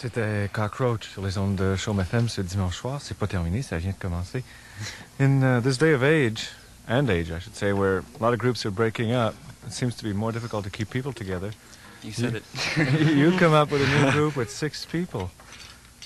C'était Cockroach sur les ondes de CHOM-FM ce dimanche soir. C'est pas terminé, ça vient de commencer. In this day of age, I should say, where a lot of groups are breaking up, it seems to be more difficult to keep people together. You said it. You come up with a new group with 6 people.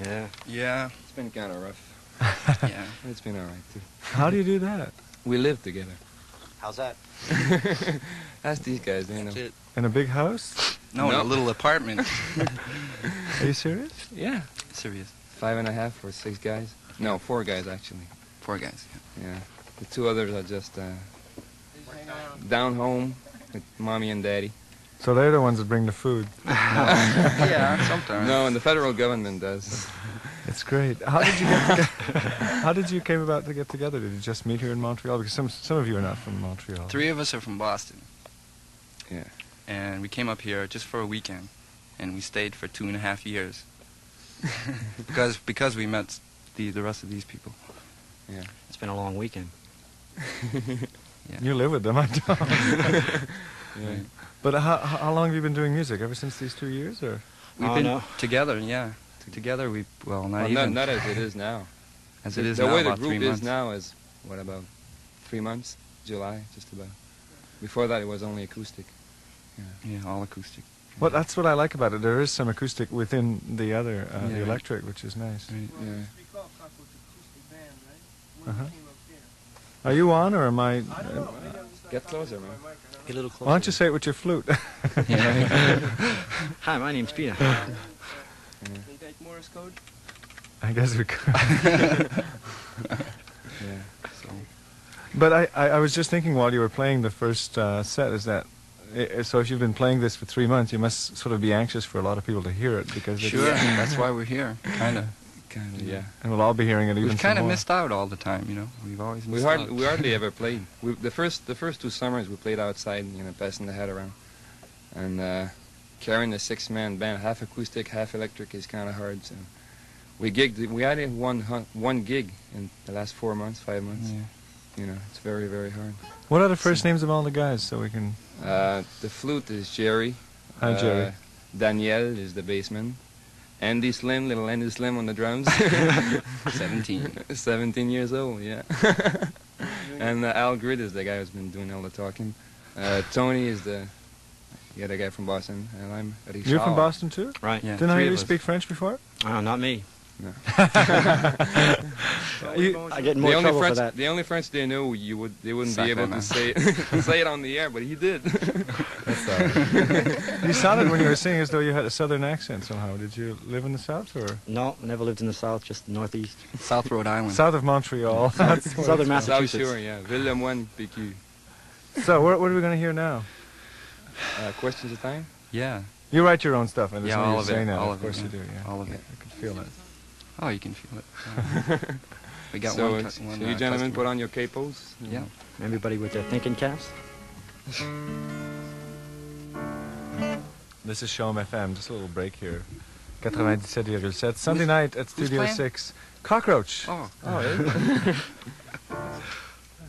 Yeah. Yeah. It's been kind of rough. Yeah. It's been all right, too. How do you do that? We live together. How's that? Ask these guys, they know. That's it. In a big house? No, in a little apartment. Are you serious? Yeah. Serious. 5.5 or 6 guys. No, 4 guys, actually. 4 guys. Yeah. The 2 others are just down home with mommy and daddy. So they're the ones that bring the food. Yeah, sometimes. No, and the federal government does. It's great. How did you get together? How did you came about to get together? Did you just meet here in Montreal? Because some of you are not from Montreal. 3 of us are from Boston. Yeah. And we came up here just for a weekend, and we stayed for 2.5 years. because we met the rest of these people. Yeah. It's been a long weekend. Yeah. You live with them, I don't. Yeah. But how long have you been doing music? Ever since these 2 years, or? We've been together, yeah. Together, Not as it is now. As it is the now, way the about 3 group months. is now is, what, about 3 months? July, just about. Before that, it was only acoustic. Yeah, all acoustic. Well, that's what I like about it. There is some acoustic within the other, the Yeah. electric, which is nice. Right. Yeah. Uh-huh. Are you on, or am I? Get closer, man. Get a little closer. Why don't you say it with your flute? Hi, my name's Peter. Can you take Morse code? I guess we could. Yeah. So. But I was just thinking while you were playing the first set, is that so if you've been playing this for 3 months, you must sort of be anxious for a lot of people to hear it, because Sure, that's why we're here, kind of. Kind of, yeah. and we'll all be hearing it even We've kind of more. missed out all the time, you know. We've always We missed out. hardly ever played. The first 2 summers we played outside, you know, passing the hat around, and carrying a 6-man band, half acoustic, half electric, is kind of hard. So we gigged. We had one gig in the last 4 months, 5 months. Yeah. You know, it's very, very hard. What are the first names of all the guys, so we can? The flute is Gerry. Hi, Gerry. Daniel is the bassman. Andy Slim, little Andy Slim on the drums. 17. 17 years old, yeah. And Al Grid is the guy who's been doing all the talking. Tony is the other guy from Boston, and I'm Richard. You're from Boston too? Right. Yeah, Didn't I 3 hear of you us. speak French before? Oh, not me. No. I get in more trouble for that. The only French they know, they wouldn't be able to Sacrément. say it, say it on the air, but he did. That's all right. You sounded when you were singing as though you had a southern accent somehow. Did you live in the south, or No, never lived in the South, just the Northeast. South Rhode Island. south of Montreal? That's what Southern it's- South Massachusetts. Shore, yeah. Ville-le-Moine, PQ. So what are we going to hear now? Questions of time? Yeah, You write your own stuff, and Yeah, no all you're of it, saying that. all Of of it, course yeah. you do. Yeah, all of it. I can feel it. Oh, you can feel it. Yeah. We got So, one. so you gentlemen put on your capos. Yeah. Everybody with their thinking caps. This is CHOM-FM, just a little break here. 97,7 Sunday night at who's Studio playing? 6. Cockroach. Oh. yeah.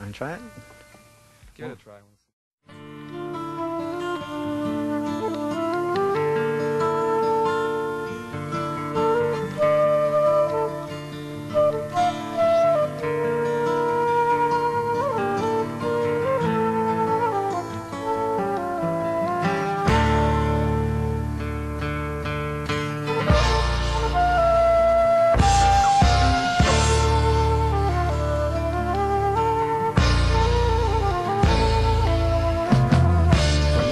And try it. Give it a try.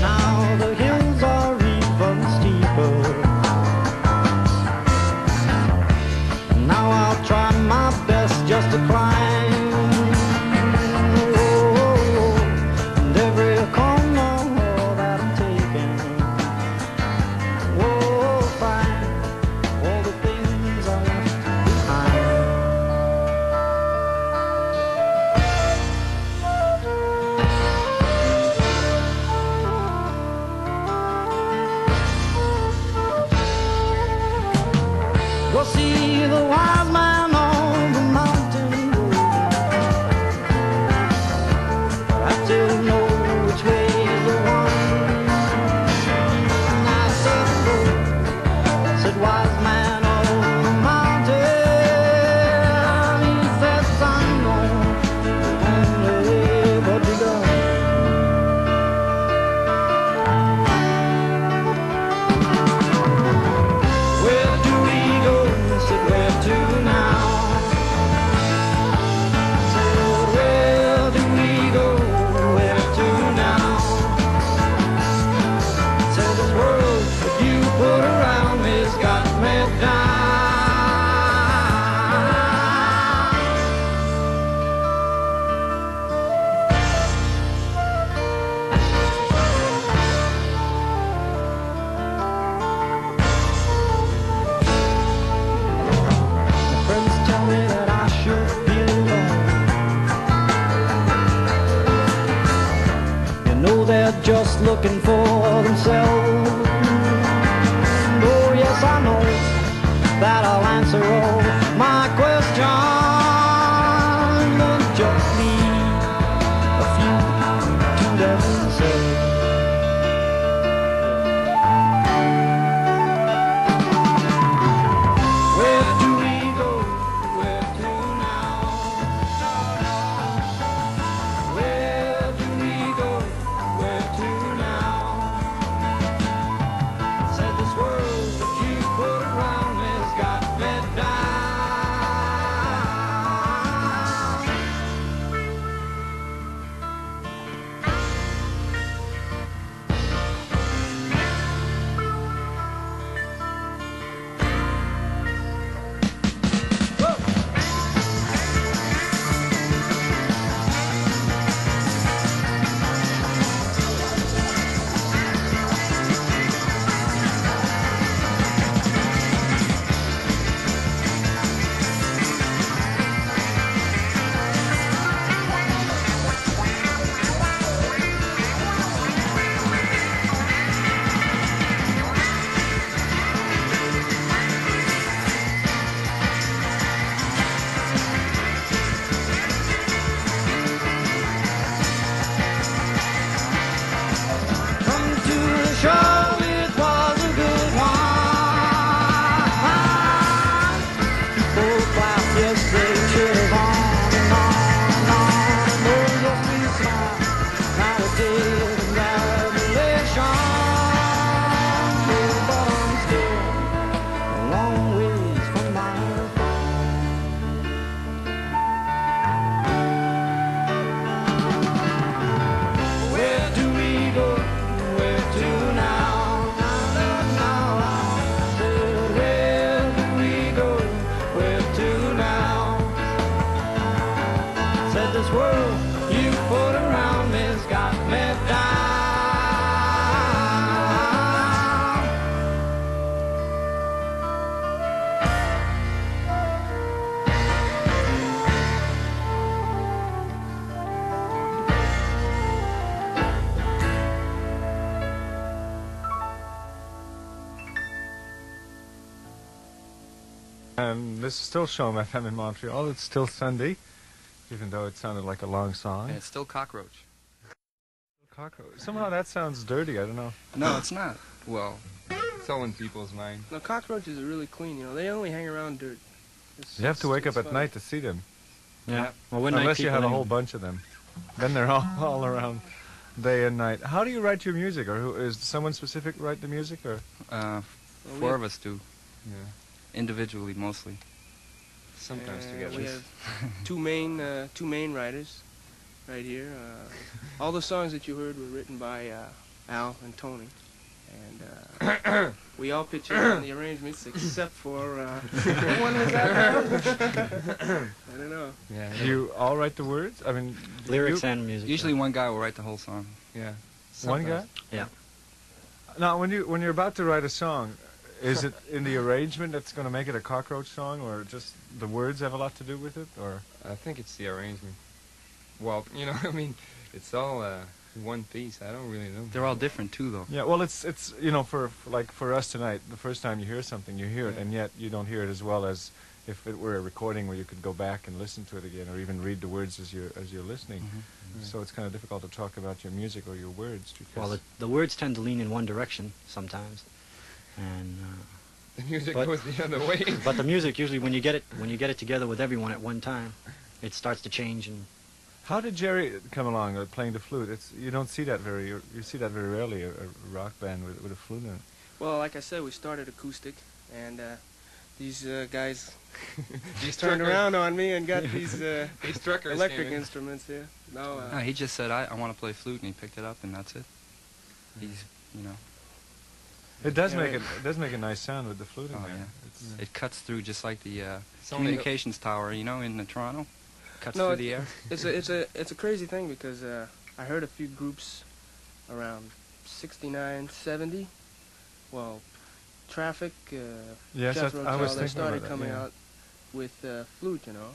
Now the hills are even steeper. Now I'll try my best just to climb. Oh, and every corner that I'm taking, oh, find all the things I left behind. Go see the wise man on the mountain road. I still know which way is the one. And I said, go, said wise man just looking for themselves. Oh yes, I know that I'll answer all my questions and just leave a few to themselves. Where do we go? Where to now? Where do we go? Where to now? Said this world that you put around me has got me down. Come to the show, it was a good one. People clapped, yes, they cheered on and on and on. Oh, yes, we smile, not a day of congratulations. Oh, but I'm still a long ways from my phone. Where do we go? Where to now? Said, where do we go? Where to now? Said this world you put around me has got me down. And this is still CHOM-FM in Montreal. It's still Sunday, even though it sounded like a long song. And it's still Cockroach. Cockroach. Somehow that sounds dirty. I don't know. No, it's not. Well, it's all in people's mind. No, cockroaches are really clean, you know. They only hang around dirt. You have to wake up it's at fun. night to see them. Yeah. Well, one night Unless you people have a anyway. whole bunch of them. Then they're all around day and night. How do you write your music? Or who, is someone specific write the music? Or Four of us do. Yeah. Individually, mostly. Sometimes together. We have two main writers right here. All the songs that you heard were written by Al and Tony. And we all pitch in on the arrangements except for... what one was that? I don't know. Yeah. do you all write the words? I mean, Lyrics you, and music. Usually one guy will write the whole song. Yeah. one guy? Sometimes. Yeah. Now, when you're about to write a song, is it in the arrangement that's going to make it a Cockroach song, or just the words have a lot to do with it, or? I think it's the arrangement. Well, you know, I mean, it's all one piece. I don't really know. They're all different too, though. Yeah, well, it's you know, for us tonight, the first time you hear something, you hear it, Yeah. and yet you don't hear it as well as if it were a recording where you could go back and listen to it again, or even read the words as you're listening. Mm-hmm. So it's kind of difficult to talk about your music or your words because Well, the words tend to lean in one direction sometimes, and The music But- goes the other way. but the music usually when you get it together with everyone at one time, it starts to change. And how did Gerry come along playing the flute? You don't see that you see that very rarely, a rock band with a flute in it. Well, like I said, we started acoustic, and these guys These turned truckers- around on me and got these These truckers electric came in. instruments here. No, No, he just said, I want to play flute, and he picked it up, and that's it. He's, you know, It does Yeah, make right. it does make a nice sound with the flute in Oh, there. yeah. It's, it cuts through just like the It's only- communications tower, you know, in Toronto. Cuts No, through it- the air. it's a crazy thing because I heard a few groups around 69, 70. Well, Traffic, yes, Jeff I was Rochelle, they thinking started about that, coming yeah. out with flute, you know.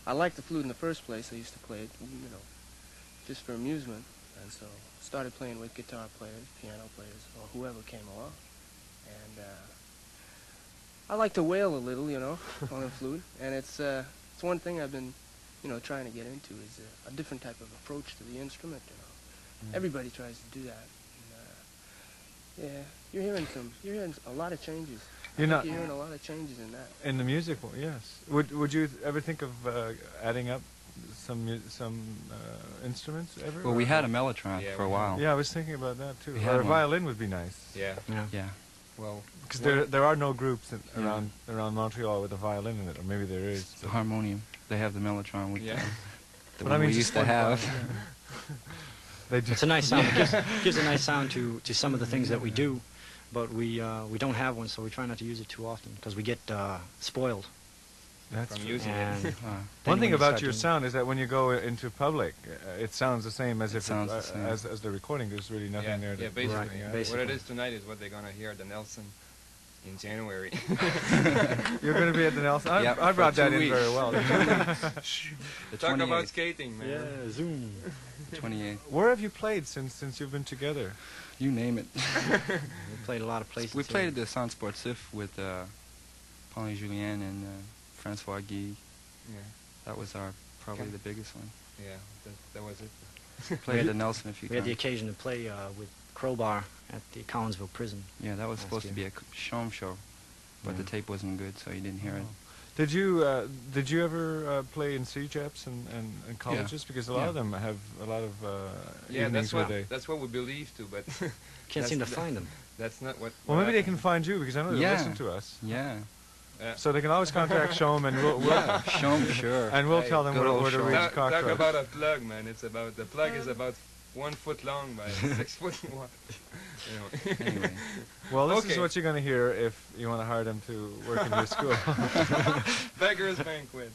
I liked the flute in the first place. I used to play it, you know, just for amusement. And so started playing with guitar players, piano players, or whoever came along. And I like to wail a little, you know, on the flute. And it's one thing I've been, you know, trying to get into is a different type of approach to the instrument, you know. Everybody tries to do that. And, yeah, you're hearing a lot of changes. You're hearing a lot of changes in that. In the music, well, yes. Would you ever think of adding up some instruments ever? Well, we had a mellotron for a while. Yeah, I was thinking about that too. We Or had a one. violin would be nice. Yeah. Yeah. Well, Because there are no groups around Montreal with a violin in it, or maybe there is. The harmonium. They have the mellotron with Yeah. the But I one mean, we just used to one have. violin, yeah. They do. It's a nice sound. It gives a nice sound to some of the things that we do, but we don't have one, so we try not to use it too often because we get spoiled. That's from true. using And it. One thing about start your doing- sound is that when you go into public, it sounds the same as It if sounds the same. as the recording. There's really nothing Yeah, there. yeah, basically. Right, Yeah. basically. What it is tonight is what they're gonna hear at the Nelson in January. You're going to be at the Nelson. Yep, I brought for that 2 in very weeks. well. The Talk about 28th. skating, man. Yeah, zoom. 28th. Where have you played since you've been together? You name it. We played a lot of places. We here. played at the Centre Sportif with Pauline Julien and Francois Guy. Yeah, That was probably the biggest one. yeah, that was it. Played at the Nelson a few We had the times. occasion to play with Crowbar at the Collinsville prison. Yeah, that was last supposed to year. be a CHOM show, but the Yeah. tape wasn't good, so you didn't hear it. Did you ever play in CJEPs and colleges? Because a lot of them have a lot of Yeah, evenings where they. that's what we believe to, but Can't seem to That's- find them. that's not what. Well, what maybe they happened. can find you because I know they Yeah. listen to us. Yeah. So they can always contact Shom and we'll Yeah, CHOM, sure. and we'll Hey, tell them good old where to Shom. reach Talk Cockroach. about a plug, man. It's about the plug is about 1 foot long by 6 foot wide. Anyway. Anyway. Well, this is Okay. what you're going to hear if you want to hire them to work in your school. Beggars banquet.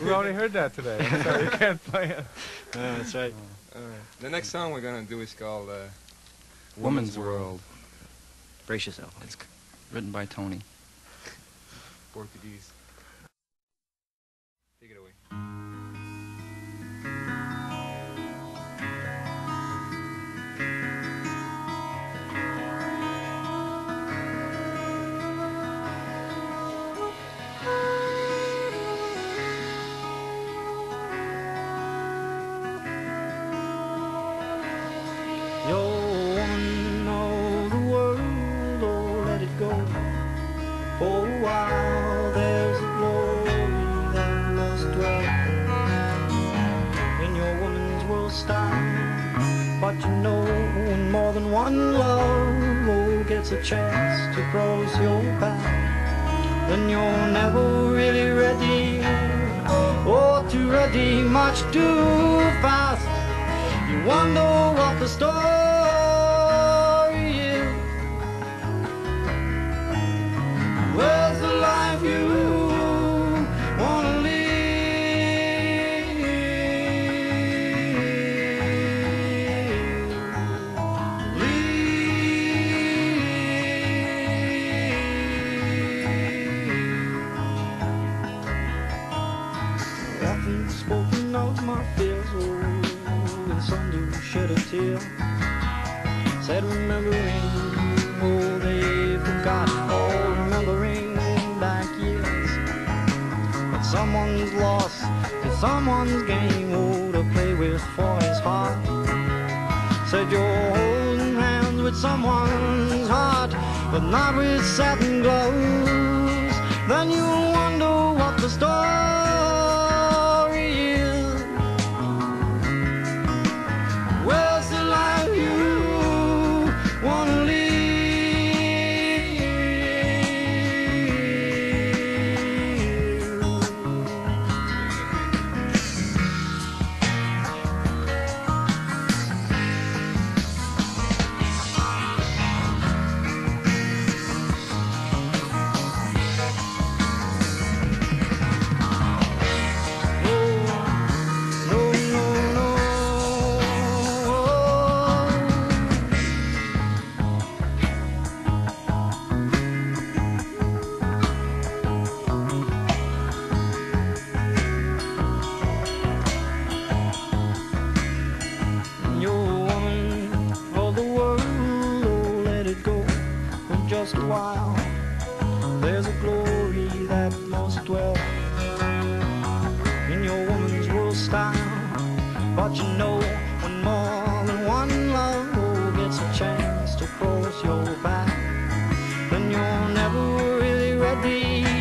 We already heard that today, so you can't play it. That's right. The next song we're gonna do is called Woman's World. Brace yourself. It's written by Tony. Portuguese. Take it away. You're one of the world, oh let it go. For a while there's a glory that must dwell in your woman's world style. But you know when more than one love oh, gets a chance to cross your path, then you're never really ready, or too ready, much too fast. You wonder what the story is. Where's the life you wanna Often spoken of my fears, oh, and some do shed a tear. Said remembering, oh, they forgot, all remembering back years. But someone's lost, and someone's game, oh, to play with for his heart. Said you're holding hands with someone's heart, but not with satin gloves. Then you'll wonder what the story is. Where's the life you wanna live? there's a glory that must dwell in your woman's world style. But you know, when more than one love gets a chance to cross your path, then you're never really ready